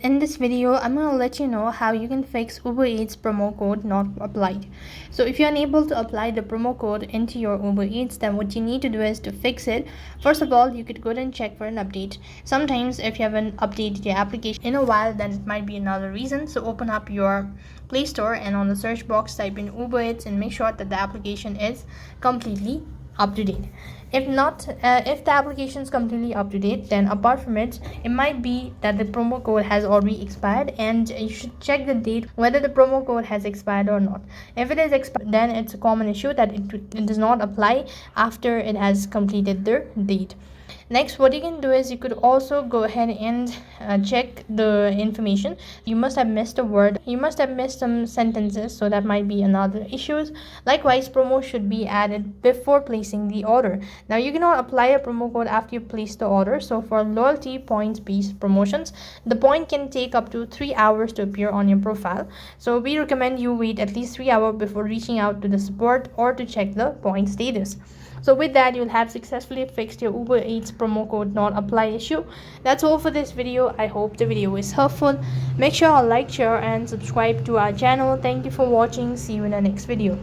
In this video, I'm going to let you know how you can fix Uber Eats promo code not applied. So if you're unable to apply the promo code into your Uber Eats, then what you need to do is to fix it. First of all, you could go and check for an update. Sometimes if you haven't updated your application in a while, then it might be another reason. So open up your Play Store and on the search box type in Uber Eats and make sure that the application is completely up to date. If not, if the application is completely up to date, then apart from it might be that the promo code has already expired, and you should check the date whether the promo code has expired or not. If it is expired, then it's a common issue that it does not apply after it has completed the date. Next, what you can do is you could also go ahead and check the information. You must have missed a word, you must have missed some sentences, so that might be another issues. Likewise, promo should be added before placing the order. Now you cannot apply a promo code after you place the order. So for loyalty points based promotions, the point can take up to 3 hours to appear on your profile. So we recommend you wait at least 3 hours before reaching out to the support or to check the point status. So with that, you'll have successfully fixed your Uber Eats promo code not apply issue. That's all for this video. I hope the video is helpful. Make sure to like, share and subscribe to our channel. Thank you for watching. See you in the next video.